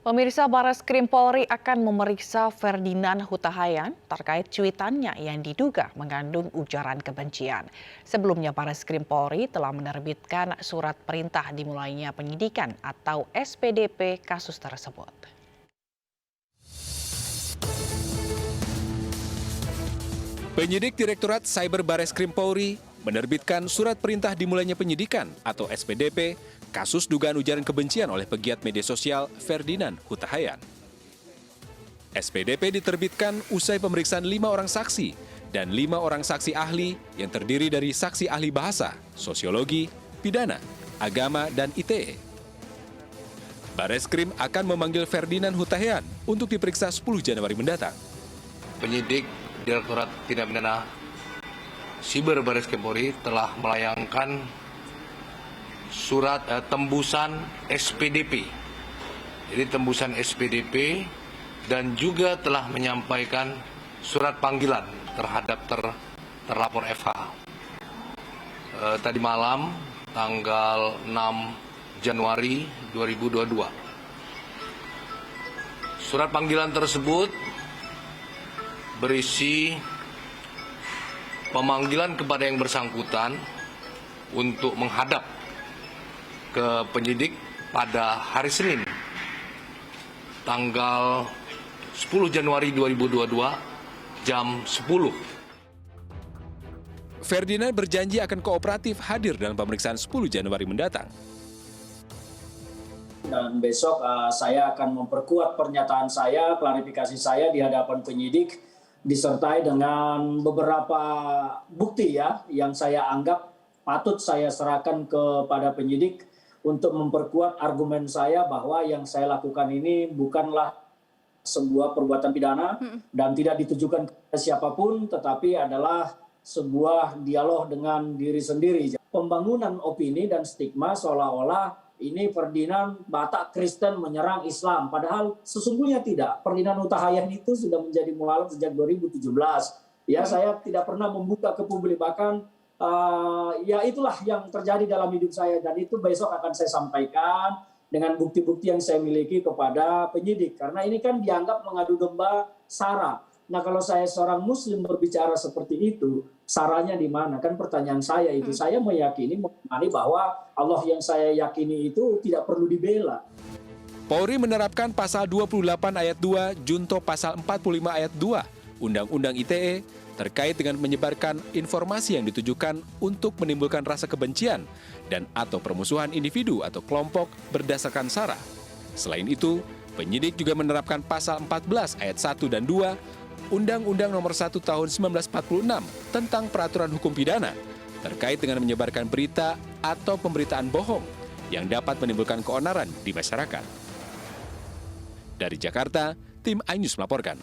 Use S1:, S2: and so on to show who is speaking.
S1: Pemirsa, Bareskrim Polri akan memeriksa Ferdinand Huta Hayan terkait cuitannya yang diduga mengandung ujaran kebencian. Sebelumnya, Bareskrim Polri telah menerbitkan surat perintah dimulainya penyidikan atau SPDP kasus tersebut.
S2: Penyidik Direktorat Cyber Bareskrim Polri menerbitkan surat perintah dimulainya penyidikan atau SPDP kasus dugaan ujaran kebencian oleh pegiat media sosial Ferdinand Huta Hayan. SPDP diterbitkan usai pemeriksaan 5 orang saksi dan 5 orang saksi ahli yang terdiri dari saksi ahli bahasa, sosiologi, pidana, agama, dan ITE. Bareskrim akan memanggil Ferdinand Huta Hayan untuk diperiksa 10 Januari mendatang.
S3: Penyidik Direktorat Tindak Pidana Siber Bareskrim Polri telah melayangkan surat tembusan SPDP. Jadi tembusan SPDP dan juga telah menyampaikan surat panggilan terhadap terlapor FH. Tadi malam tanggal 6 Januari 2022. Surat panggilan tersebut berisi pemanggilan kepada yang bersangkutan untuk menghadap ke penyidik pada hari Senin, tanggal 10 Januari 2022, jam 10.
S2: Ferdinand berjanji akan kooperatif hadir dalam pemeriksaan 10 Januari mendatang.
S4: Dan besok saya akan memperkuat pernyataan saya, klarifikasi saya di hadapan penyidik, disertai dengan beberapa bukti yang saya anggap patut saya serahkan kepada penyidik untuk memperkuat argumen saya bahwa yang saya lakukan ini bukanlah sebuah perbuatan pidana dan tidak ditujukan kepada siapapun, tetapi adalah sebuah dialog dengan diri sendiri. Pembangunan opini dan stigma seolah-olah ini Ferdinand Batak Kristen menyerang Islam, padahal sesungguhnya tidak. Ferdinand Huta Hayan itu sudah menjadi mualaf sejak 2017. Ya, saya tidak pernah membuka ke publik, bahkan ya itulah yang terjadi dalam hidup saya, dan itu besok akan saya sampaikan dengan bukti-bukti yang saya miliki kepada penyidik, karena ini kan dianggap mengadu domba SARA. Nah, kalau saya seorang muslim berbicara seperti itu, saranya di mana? Kan pertanyaan saya itu. Saya meyakini, mengimani bahwa Allah yang saya yakini itu tidak perlu dibela.
S2: Polri menerapkan pasal 28 ayat 2 junto pasal 45 ayat 2 Undang-Undang ITE terkait dengan menyebarkan informasi yang ditujukan untuk menimbulkan rasa kebencian dan atau permusuhan individu atau kelompok berdasarkan SARA. Selain itu, penyidik juga menerapkan pasal 14 ayat 1 dan 2 Undang-Undang Nomor 1 Tahun 1946 tentang Peraturan Hukum Pidana terkait dengan menyebarkan berita atau pemberitaan bohong yang dapat menimbulkan keonaran di masyarakat. Dari Jakarta, tim iNews melaporkan.